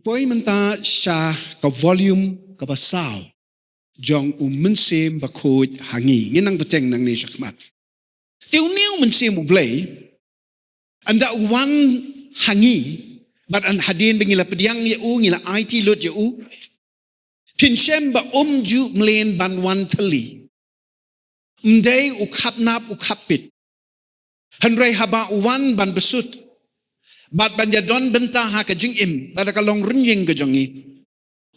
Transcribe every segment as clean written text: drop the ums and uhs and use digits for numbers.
Ipoi menta sha ka volume ka basaw jong Mynsiem Bakhuid hangi nginang beteng nang ni shakmat. Tiu niu Mynsiem ublay anda wan hangi but an hadin bengila pediang ye u ngila IT lot ye u pinshem ba ju mlen ban wan tali mdei u khapnap u khapit hanrei haba wan ban besut bat ban jadon benta ha ka jing im bada kalong runying ka jongi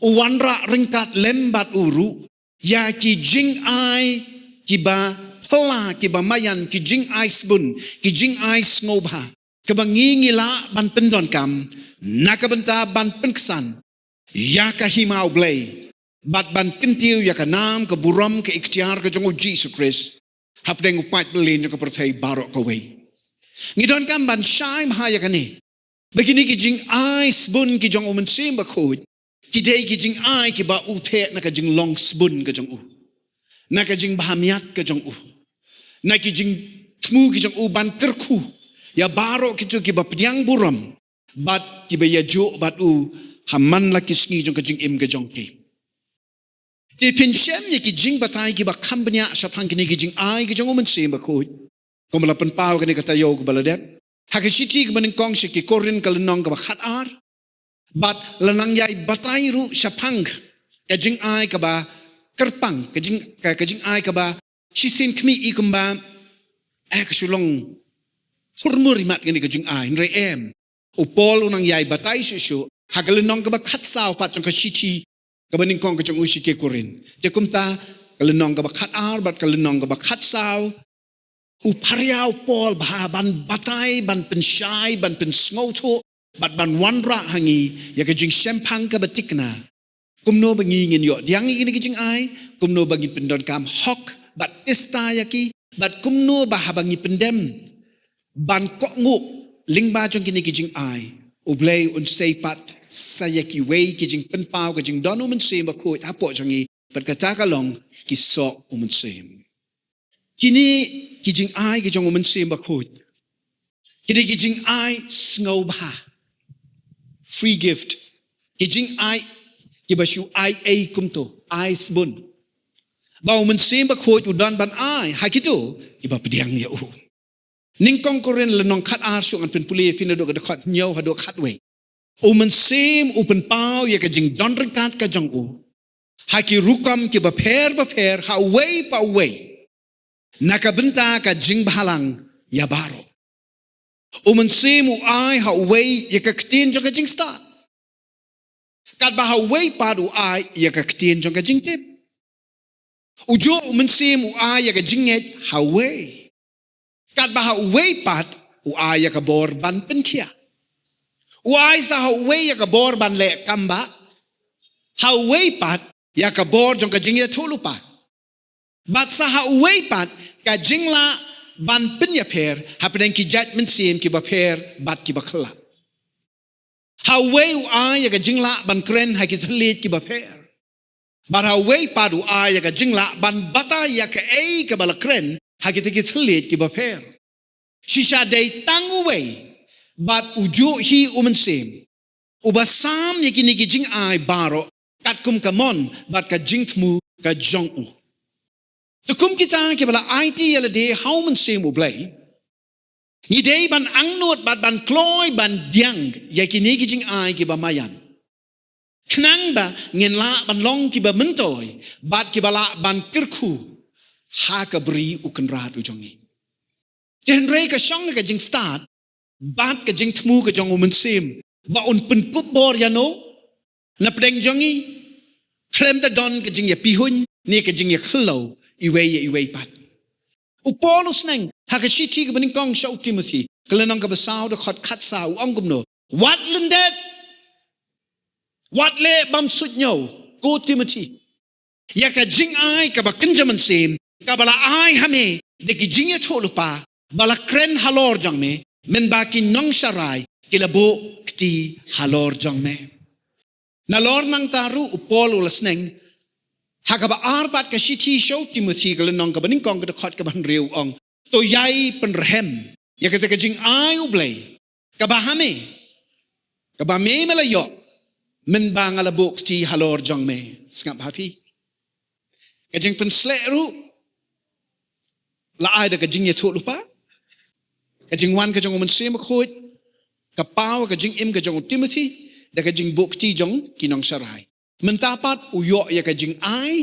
uwanra ringkat lembat uru ya ki jing ai ki ba pela ki ba mayan ki jing ai spun ki jing ai snobha ka bangingila ban pendon kam nakabenta ban penksan ya ka himau blay bat ban kentiu ya ka nam ka buram ka ikhtiar ka jongo Jesus Christ hapdeng upat belin ka pertai barok ka wei ngidon kam ban shai ha ya ka ni begini ki jing ai spun ki jong Mynsiem Bakhuid ki dei ki jing ai ki ba u the na ka jing long spun ka jong u na ka jing bahamiat ka jong u na ki jing tmu ki jong u ban kerku ya baro ki tu ki ba pediang buram bat ki ba ya jo bat u haman la ki sngi jong ka jing im ka jong ki ti pinshem ye ki jing batai ki ba khambnya sapang ki ni ki jing ai ki jong Mynsiem Bakhuid ko mala pen pau ka ni ka tayo ko baladet hakishiti ka baning kong shi ki korin ka lenong ka ba khat ar bat lanang yai batai ru sapang ka jing ai ka ba kerpang ka jing ai ka ba shisin kmi i kumba ka sulong hurmur mat ni ka jing ai nre em upol unang yai batai susu hagalenong ka ba khat saw pat ka shiti ka baning kong ka jong ushi ke korin te kumta ka lenong ka ba khat ar bat ka lenong ka ba khat saw upariau pol ban batai ban pensyai ban pensngauto bat ban wanra hangi ya ka jing sempang ka batikna kumno bangi ngin yo diang ini ka jing ai kumno bangi pendon kam hok bat ista yaki bat kumno bahabangi pendem ban kok ngu lingba jong kini ka jing ai ublay un seipat sayaki wei ki jing penpau ka jing dono Mynsiem Bakhuid apo jongi bat kata kalong ki so Mynsiem kini ki jing ai ki jong Mynsiem Bakhuid kini ki jing ai snobha free gift ki jing ai ki basu ai a kumto ai sbun ba Mynsiem Bakhuid udan ban ai hakitu ki ba pediang ya u ning kong koren lenong khat ar su an pen puli pinado ka khat nyau hado khat we Mynsiem upen pau ya ka jing don ringkat ka jong u haki rukam ki ba pher ha we pa we nakabenta ka jing bahalang ya baro Mynsiem u ai ha we ya ka ktin jong ka jing sta kat ba ha we pa du ai ya ka ktin jong ka jing tip ujo Mynsiem u ai ya ka jing et ha we kat ba ha we pat u ai ya ka bor ban penkia u ai sa ha we ya ka bor ban le kamba ha we pat ya ka bor jong ka jing ya thulupa bat sa ha we pat ka jingla ban pinya pher hapden ki judgment sim ki ba pher bat ki ba khla how way u ya ka jingla ban kren ha ki thlit ki ba pher but how way pa du ya ka jingla ban bata ya ka ei ka bala kren ha ki thlit ki ba pher shisha dei tangu way but uju hi Mynsiem ubasam ye ki ni ki jing ai baro kat kum ka mon bat ka jingthmu ka jong u tukum kita ke bala IT yala de how Mynsiem ublay ni de ban angnot bat ban kloy ban diang ya ki ni ki jing ai ki ba mayan knang ba ngin la ban long ki ba mentoy bat ki bala ban kirku ha ka bri u kan rat u jongi jen re ka shong ka jing start bat ka jing thmu ka jong Mynsiem ba un pen kup bor ya no na pdeng jongi klem ta don ka jing ya pihun ni ka jing ya khlo iway pat upolus neng hakashiti ka baning kong sa Timothy kalanang ka basaw da khat khat saw ang gumno what lindet what le bam sut nyo ko Timothy ya ka jing ai ka ba kinja Mynsiem ka bala ai hame de ki jing ya tholupa bala kren halor jang me men ba ki nong sarai kilabo kti halor jang me na lor nang taru upolus neng hakaba arbat ka shiti show Timothy kalanong ka baning kong ka khat ka ban riu ong to yai pen rehem ya ka jing ai ublay ka ba hame ka ba me melayo men bang ala buk ti halor jong me skap happy kajing pen sleru la ai da kajing ye thu lupa kajing wan kajong Mynsiem Bakhuid kapau kajing im kajong Timothy da kajing buk ti jong kinong sarai mentapat uyo ya kajing ai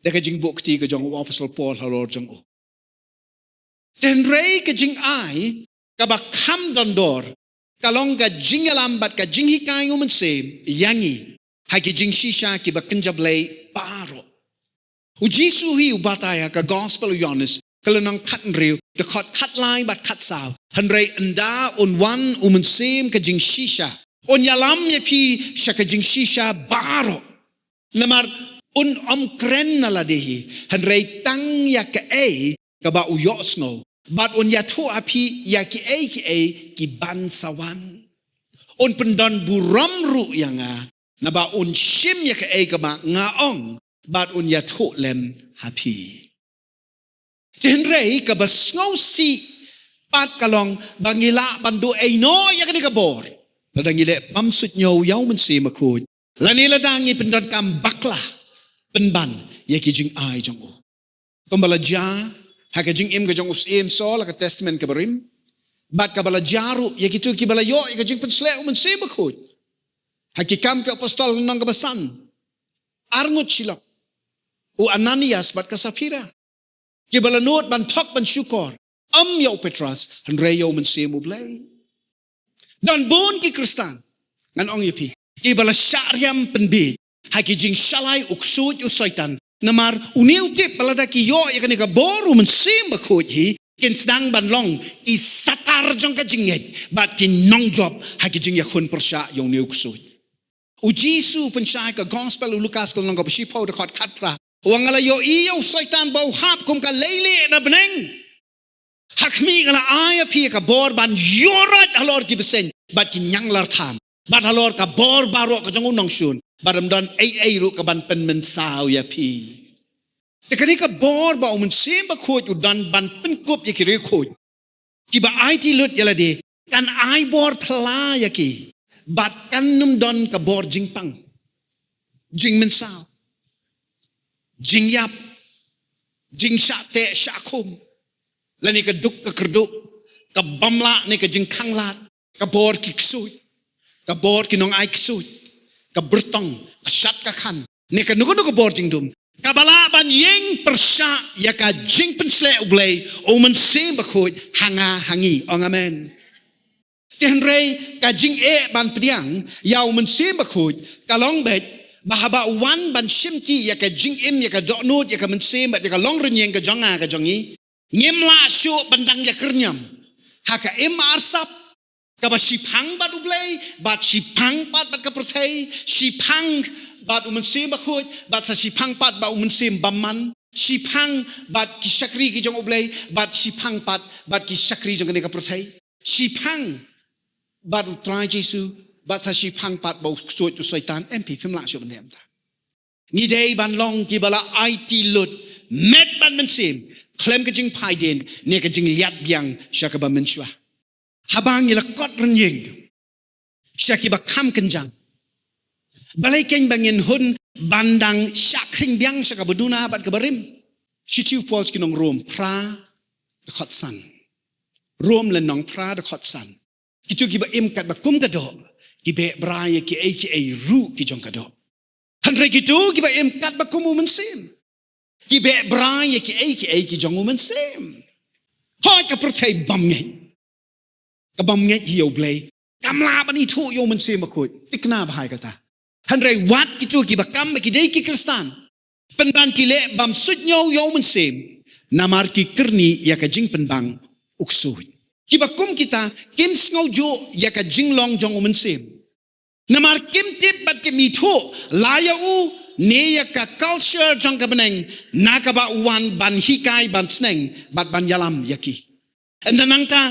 da kajing buk ti kajong Apostle Paul halor jong u tenrei kajing ai kabakam dondor kalong ka jingalam bat ka jinghi kai Mynsiem yangi haki jing shisha ki bakenjablei paro ujisu hi ubataya ka gospel Yohanes kalau nang kat riu dekat kat lain bat kat saw hanrei enda on wan Mynsiem ka jing shisha on yalam ya pi sha ka jing shisha baro namar on kren naladehi hanrei tang ya ka ka ba uyos ngo bat on ya thu api ya ki ki ban sawan on pendon buram ru yanga na ba on shim ya ka ba ngaong bat on ya thu lem happy tenrei ka ba sngo si pat kalong bangila bandu no ya ka bor ladangile pamsut nyo yaw Mynsiem Bakhuid lanila dangi pendon kam bakla penban ya ki jing ai jong o kumbala ja haka jing im kajong usim so la ka testament ka barim bat ka bala jaru ya kitu ki bala yo ya jing pensle Mynsiem Bakhuid haki kam ka apostol nang ka basan arngut silak u Ananias bat ka Safira ki bala not ban thok ban syukor yo Petras hanrei yo Mynsiem ublay dan bon ki Kristan ngan ong yipi ki bala syariam penbit haki jing shalai uksut u saitan namar uniu tip palada ki yo ya ka boru Mynsiem Bakhuid hi kin sedang banlong isatar jong ka jinget bat kin nong job haki jing ya khun persya yong niu ksut ujisu pensyai ka gospel Lukas kal nong ka sipo dekat katpra wangala yo iyo saitan bau hap kum ka leile na beneng hakmi kala aya pi ka bor ban yorat halor ki besen bat kin nyang lar tham bat halor ka bor baro ka jong unong sun baram dan ai ru ka ban pen men saw ya pi te kani ka bor ba Mynsiem Bakhuid udan ban pen kup ya ki re khoi ki ba ai ti lut yala de kan ai bor phla ya ki bat kan num don ka bor jingpang jing men saw jing yap jing sha te sha khum lani ka duk ka kerduk ka bamla ni ka jing khanglat ka bor ki ksui ka bor ki nong ai ksui ka bertong ka shat ka khan ne ka nugo bor jing dum ka bala ban yeng persya ya ka jing pensle ublay Mynsiem Bakhuid hanga hangi ong amen tenrei ka jing ban pediang ya Mynsiem Bakhuid kalong bet bahaba wan ban shimti ya ka jing im ya ka donut ya ka Mynsiem ya ka long renyeng ka jonga ka jongi ngimla syu bandang ya kernyam haka im arsap kaba sipang bat ublay bat sipang pat bat ka protei sipang bat Mynsiem Bakhuid bat sa sipang pat ba Mynsiem baman sipang bat ki sakri ki jong ublay bat sipang pat bat ki sakri jong ka protei sipang bat utrai Jesu bat sa sipang pat ba suit saitan MP phim la syu bandem ta ni dei ban long ki bala IT lut met ban Mynsiem klem ka jing pai den ne ka jing liat biang syaka ba menswa habang ila kot renyeng syaki ba kam kenjang balai keng bangin hun bandang syakring biang syaka beduna bat kabarim sitiu pols kinong rom pra de khot san rom le nong pra de khot san kitu ki ba im kat ba kum ka do ki be brai ki ai ru ki jong ka do hanre kitu ki ba im kat ba kum Mynsiem ki be brai ki ai ki jong Mynsiem hoy ka protei bam ngai ka bam ngai hiu blay kamla bani thu yo Mynsiem Bakhuid tikna bahai kata hanrei wat kitu ki bakam ki dei ki Kristan penban ki le bam sut nyo yo Mynsiem namar ki kerni ya ka jing penbang uksui ki bakum kita kim sngo jo ya ka jing long jong Mynsiem namar kim tip bat ki mi thu la ya u ne ya ka culture jong ka beneng nakaba wan ban hikai ban sneng bat ban yalam yaki endanang ta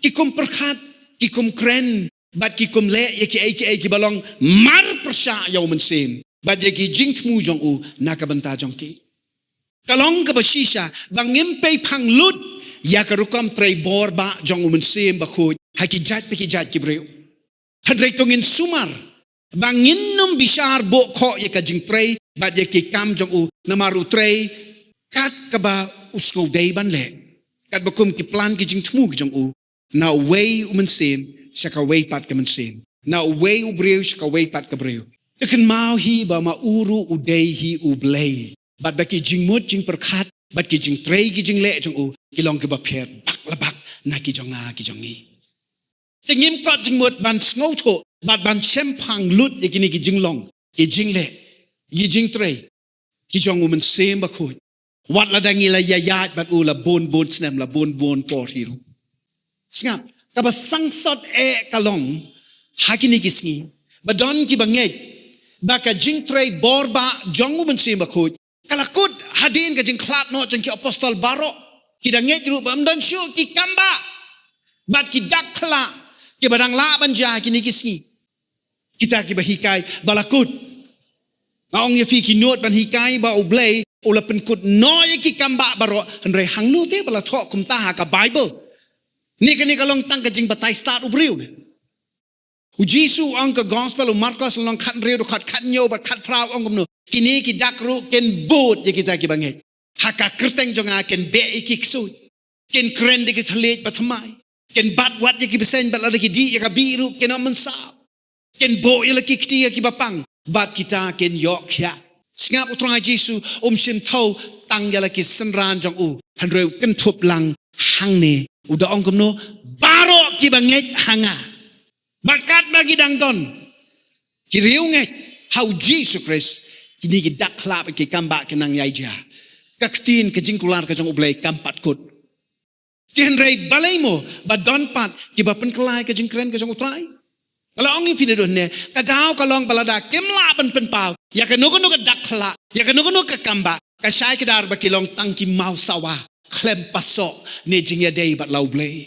kikum perkhat kikum kren bat kikum le yaki ai ki balong mar persya yo Mynsiem bat yaki jing tmu jong u nakabanta jong ki kalong ka basisha bangim pe phang lut ya ka rukam trei bor ba jong Mynsiem Bakhuid haki jat pe ki jat ki breu hadrei tongin sumar Bangin num bishar bo ko ye ka jing trei ba ye ki kam jong u namaru trei kat ka ba usko dei ban le kat ba kum ki plan ki jing tmu ki jong u na way Mynsiem sa ka way pat ka Mynsiem na way u breu sa ka way pat ka breu tekan mau hi ba ma uru u dei hi u blei bat ba ki jing mut jing perkhat bat ki jing trei ki jing le jong u ki long ki ba phet bak la bak na ki jong nga ki jong ngi Tengim kot jing mut ban ngau tho bat ban chempang lut ye kini ki jing long ki jing le ki jing trei ki jong Mynsiem Bakhuid wat la dangi la ya ya bat u la bon bon snem la bon bon por hiru Sngap ka ba sang sot kalong hakini ki sngi ba don ki banget ba ka jing trei borba jong Mynsiem Bakhuid kalakut hadin ka jing klat no jeng ki apostol baro ki danget ru ba mdan shu ki kamba bat ki dakla ki badang la banja kini ki sngi kita ki bahikai balakut ngaong ye fi ki not ban hikai ba ublei ula penkut no ye ki kamba baro andre hang no te bala tho kum ta ha ka bible ni kalong tang ka jing batai start ubriu ne u jisu ang ka gospel u marcos long khat reu khat nyo ba khat prau ong kum no kini ki dakru ken boot ye kita ki banget haka kerteng jonga ken be ikiksu ken kren de ki thlej patmai ken bat wat ye ki besen bat la ki di ye ka biru ken mensa ken bo ye la ki kti ye ki bapang bat kita ken yok ya Sngap utrai Jisu sim thau tang ya la ki senran jong u han reu ken thup lang hang ne uda ong kum no baro ki banget hanga bakat bagi dang don ki riu nge how Jesus Christ kini ki dakla ki kamba kenang yai ja kaktin ke jingkular ka jong ublei kampat kut chen rei balai mo ba don pat ki ba pen kelai ke jingkren ke jong utrai kalau ongi pina don ne ka gao ka long balada kemla pen pau ya ka no ka dakla ya ka no ka kamba ka shai ke dar ba ki long tang ki mau sawa klem paso ne jingya dei bat lau blei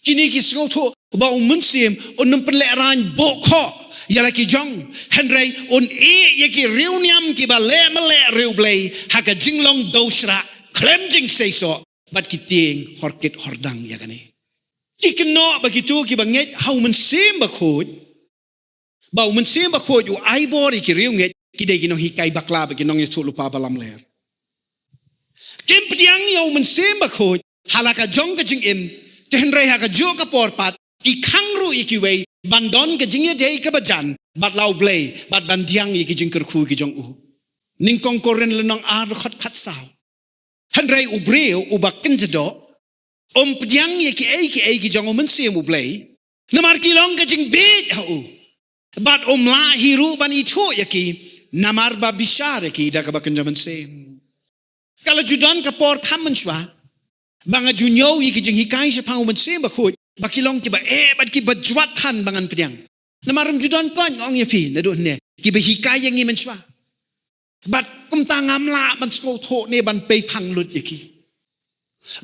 kini ki sngo tho ba Mynsiem on num pen le ran bo kho ya la ki jong henrei on ye ki reuniam ki ba le male reu blei ha ka jinglong dosra klem jing sei so bat ki ting horkit hordang ya kane ki keno begitu ki banget how Mynsiem Bakhuid ba Mynsiem Bakhuid u ai bori ki reu nget ki de ki no hikai bakla ba ki nong ye lupa balam ler kim ptiang yo Mynsiem Bakhuid halaka jong ka jing im henrei ha ka jo ka porpat ki khangru ikiwei bandon ke jingye dei ka bajan bat lau blei bat bandiang ki jing kerkhu ki jong u ning kong koren lenong ar khat khat saw henrei ubreu ubakin jado pdiang ye ki jong Mynsiem u blei namar ki long ka jing be ha u bat la hiru ban I tho ye ki namar ba bishar ki da ka bakin Mynsiem kala judan ka por khaman shwa banga junyo yi ki jing hikai se phang Mynsiem Bakhuid bakilong ki ba bat ki bajwat khan bangan pdiang namaram judan kon ngong ye phi na do ne ki ba hikai yang ngi menchwa bat kum ta ngam la ban sko tho ne ban pe phang lut ye ki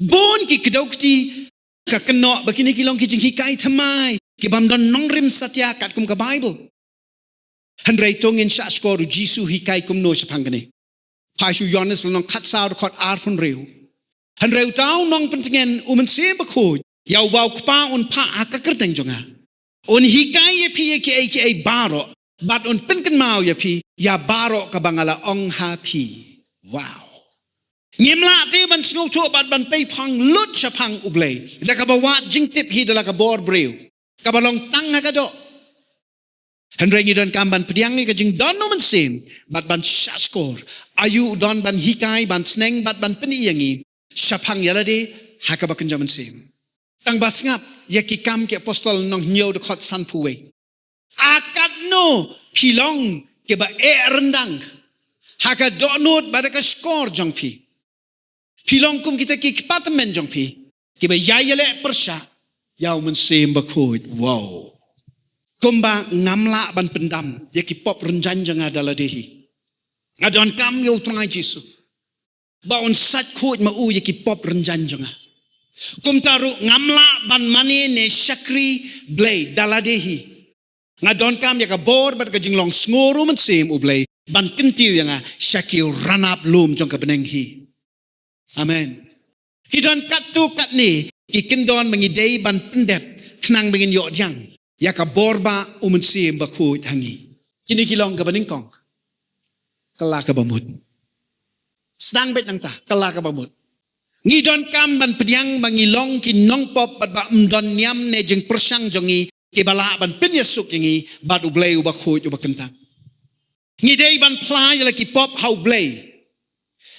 bon ki kdokti ka kno bakini ki long ki jing hikai thamai ki bam don nong rim satya kat kum ka bible han rei tong in sha sko ru Jisu hikai kum no se phang ne phai su Johannes long khat sa ru khot ar phun reu han reu tau nong pentingen Mynsiem Bakhuid Yau bau kpa un pa akakerteng jonga. Un hikai ye pi ki baro. Bat un penken mau ye pi ya baro kabangala ong ha pi. Wow. Nyemla te ban snow to bat ban pay pang lut chapang ublei. Da ka bawat jing tip hi da ka bor breu. Ka balong tang ha ka do. Henrei ni don kamban pediang ni ka jing don no Mynsiem bat ban shaskor. Ayu don ban hikai ban sneng bat ban peni yangi. Chapang yalade ha ka bakan Mynsiem. Tang basngap ye ki kam ke apostol nong nyo de khot san puwe akat no pilong ke ba rendang haka do not ba ka skor jong pi pilong kum kita ki department jong pi ke ba yayale persha yau Mynsiem Bakhuid wow kumba ngamla ban pendam ye ki pop renjan jang adala dehi ngadon kam yo trai Jisu ba on sat khoj ma u ye ki pop renjan jang kum taru ngamla ban mani ne shakri blei daladehi ngadon kam ya ka bor bat ka jinglong sngoru Mynsiem u blei ban kentiu yang shakil ranap lum jong ka beneng hi amen hidon kat tu kat ni ki kendon mengidei ban pendep knang bengin yo jang ya ka borba Mynsiem Bakhuid hangi kini kilong ka baningkong kala ka bamut sedang bet nang ta kala ka bamut ngi don kam ban pediang mangilong ki nong pop bat ba don niam ne jeng persang jongi ki bala ban penyesuk yangi bat ublei Bakhuid ubakentang ngi dei ban play la ki pop hau blei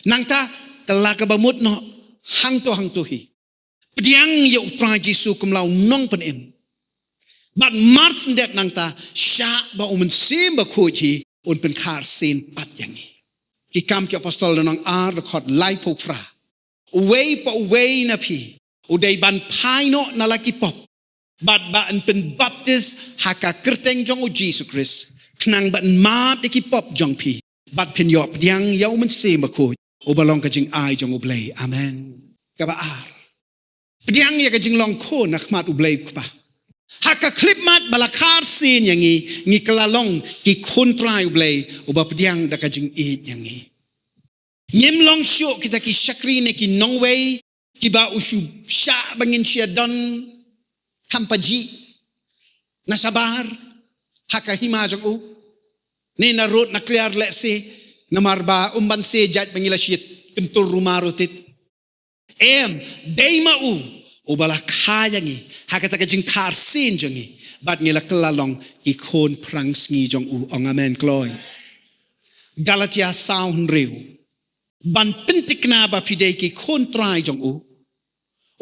nang ta kala ka bamut no hang to hi pediang ya utrai Jesu kumlau nong penem but mars ndet nang ta sha ba Mynsiem Bakhuid hi un pen khar sen pat yangi ki kam ki apostol nang ar khot lai pok fra away na pi udai ban pai no na laki pop but ba an pen baptist haka kerteng jong u Jesus Christ knang ban ma de ki pop jong pi but pen yo pediang ya Mynsiem Bakhuid u balong ka jing ai jong u blei amen ka ba ar pediang ya ka jing long ko na khmat u blei ku ba haka klip mat balakar sin yangi ngi kelalong ki kontrai ublei uba pediang da kajing it yangi nyem long syuk kita ki syakri ne ki nongwei ki ba usu sya bangin sia don kampaji nasabar haka hima jong u ne na road na clear let's say namarba umban se jat bangila syit kentur rumah rotit deima u ubala kayangi hakata ka jing kar sin jongi bat ngila kelalong ki khon prang sngi jong u ong amen kloy Galatia sound rew ban pentikna ba pidei ki khon trai jong u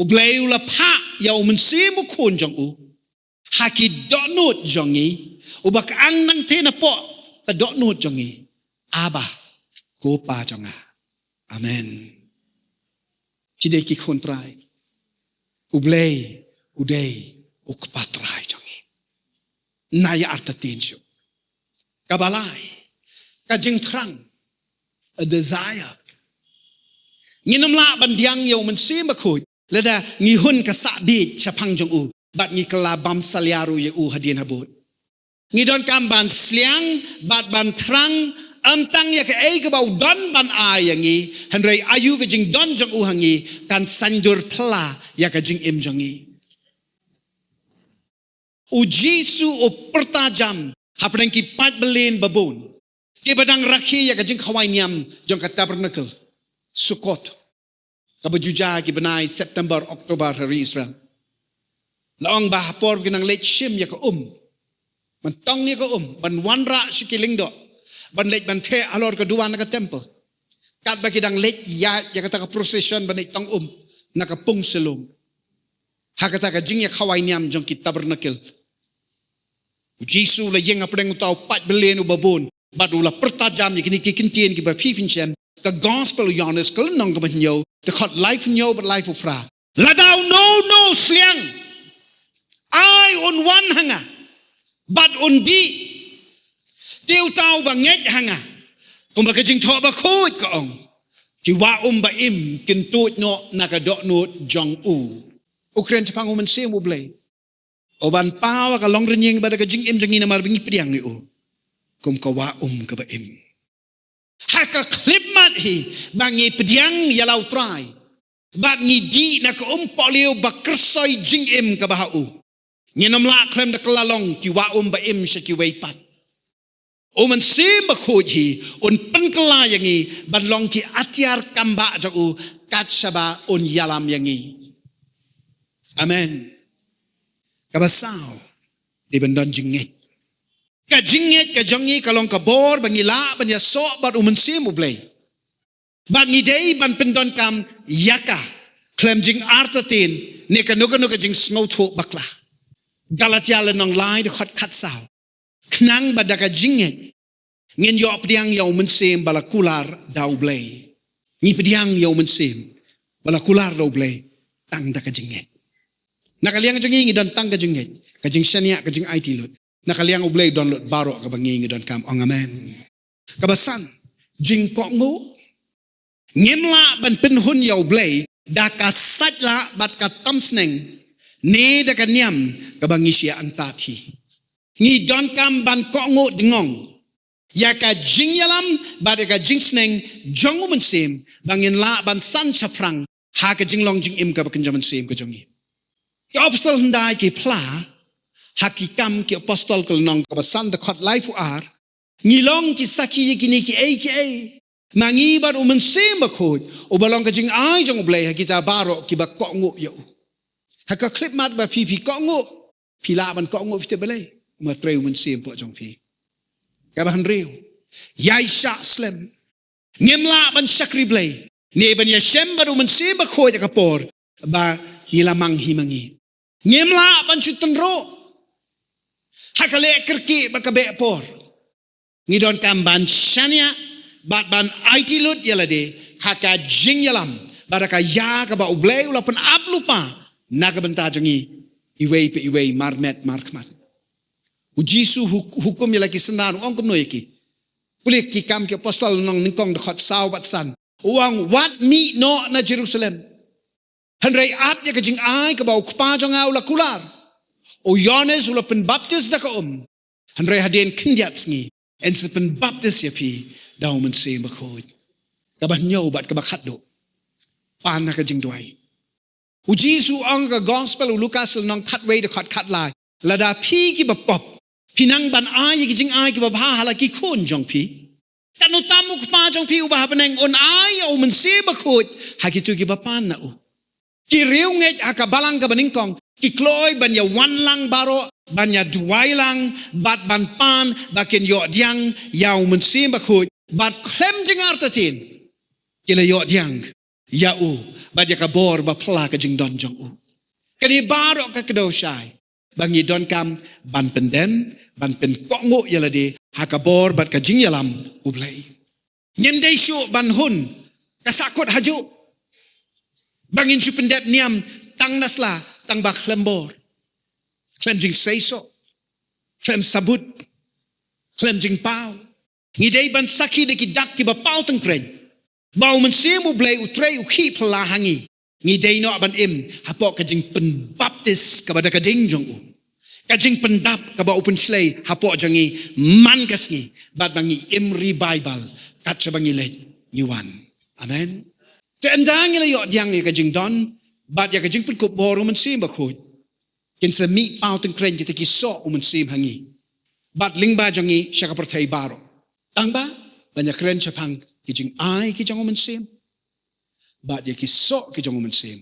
bleu la pha ya Mynsiem u khon jong u haki donut jongi ubak ang nang tena po ka donut jongi aba ko pa jonga amen pidei ki khon trai ublei udei ukpatrai jongi naya arta tinju kabalai kajing trang a desire nginam la bandiang yo Mynsiem Bakhuid leda ngihun ka sabi chapang jong u bat ngi kala bam salyaru ye u hadien habut ngidon kam ban sliang bat ban trang amtang ya ka ei ka bau don ban ayangi hanrei ayu ka jing don jong u hangi kan sandur pla ya ka jing im jongi u Jesu o pertajam hapneng ki pat belen babon ki badang rakhi ya ka jing khawai niam jong ka tabernacle Sukot ka bajuja ki benai September Oktober hari Israel laong ba hapor ginang lech shim ya ka man tong ya ka ban wanra shikiling do ban lech ban the alor ka duwan ka temple kat ba kidang lech ya ka ta ka procession ban tong na ka pung selong hakata ka jing ya khawai niam jong ki tabernacle Jesu la yeng apeng utaw pat belen u babon badula pertajam ya kini ki kintien ki ba pipinchen ka gospel Johannes kal nong ka banyo the khot life nyo but life of fra la daw no sliang I on one hanga but on di teu taw ba nget hanga kung ba ka jing tho ba khot ka ong ki wa ba im kin tut no nakadok no jong u Ukren chapang Mynsiem u blei oban pawa ka long renyeng ba ka jing im jangi na mar bingi pediang u kum ka wa ka ba im haka klip mat hi bangi pediang yalau trai bat ni di na ka polio ba kersoy jing im ka ba u nginam la klem da kelalong ki wa ba im sha ki wei pat Mynsiem Bakhuid hi un pen kala yangi ban long ki atiar kamba ja u kat shaba un yalam yangi amen kabasao di bandon jinget ka jinget ka jongi kalong ka bor bangila banya so bat Mynsiem u blei bat ni dei ban pendon kam yaka klem jing artatin ne ka nuka jing sngo tho bakla Galatia le nong lai de khot khat sao knang badaka jinget ngin yo pediang yo Mynsiem balakular dau blei ni pediang yo Mynsiem balakular dau blei tang daka jinget nakaliang jongi ngi don tang ka jinget ka jing shania ka jing IT lut nakaliang ublei don lut baro ka bangi ngi don kam ong amen kabasan jing po ngo ngimla ban pen hun yo blei da ka satla bat ka tamsneng ne da ka niam ka bangi sia antati ngi don kam ban ko ngo dingong ya ka jing yalam ba da ka jing sneng jong Mynsiem bangin la ban san chafrang ha ka jing long jing im ka bakin Mynsiem ka jongi Ki obstal hendai ki pla hakikam ki apostol kal nong ka basan da khot lai fu ar ngilong ki saki ye kini ki ai mangi bar Mynsiem Bakhuid o balong ka jing ai jong blai ha kita baro ki ba ko ngo yo ha ka clip mat ba pi ko ngo pi la ban ko ngo pi te balai ma treu Mynsiem po jong pi ka ba han riu yai sha slem ngem la ban sakri blai ne ban ya shem ba Mynsiem Bakhuid ka por ba ngilamang himangi ngem la ban chutan ro hakale kerki ba ka be por ngidon kam ban shania bat ban IT lut yalade haka jing yalam baraka ya ka ba ublay ula pen ablupa naga benta jangi iwei pe iwei marmet markmat ujisu hukum yalaki senar ongkom noyeki kulik ki kam ki apostol nong ningkong de khot saw bat san uang wat mi no na Jerusalem hanrei ap ya ka jing ai ka ba ukpa janga ula kular o Yohanes ula pen baptis da ka hanrei haden kindiat sngi en se pen baptis ya pi daw Mynsiem Bakhuid kabah nyaw bat kabah khatdo pan na ka jing duai u Jesu ang ka gospel u Lucas nong khatwei de khat lai lada pi ki ba pop pinang ban ai ki jing ai ki ba bha hala ki khun jong pi kanu tamuk pa jong pi u ba peneng on ai o Mynsiem Bakhuid ha ki tu ki ba pan na u ki riu nget aka balang ka baning kong ki kloi ban ya wan lang baro ban ya duai lang bat ban pan bakin yo diang ya Mynsiem Bakhuid bat klem jingar tatin kila yo diang ya u bat ya kabor ba pla ka jing don jong u kani baro ka kedo shai bangi don kam ban penden ban pen kongo yalade hakabor bat ka jing yalam ublai nyem dei shu ban hun kasakut haju bangin shu pendet niam tang nasla tang bak klembor klem jing seiso klem sabut klem jing pau ngidei ban saki de ki dak ki ba pau tang kren bau Mynsiem u blai u trei u ki pla hangi ngidei no ban im hapok ka jing pen baptis ka ba da ka ding jong u ka jing pen dap ka ba open slay hapok jangi man kasngi bat bangi im revival kat sa bangi le nyuan amen te endang ile yo diang ka jing don bat ya ka jing pen ko bor Mynsiem Bakhuid kin sa mi pau tang kren ti ki so Mynsiem hangi bat lingba jangi sya ka perthai baro tangba banyak keren chapang ki jing ai ki jong Mynsiem ba dia ki so ki jong Mynsiem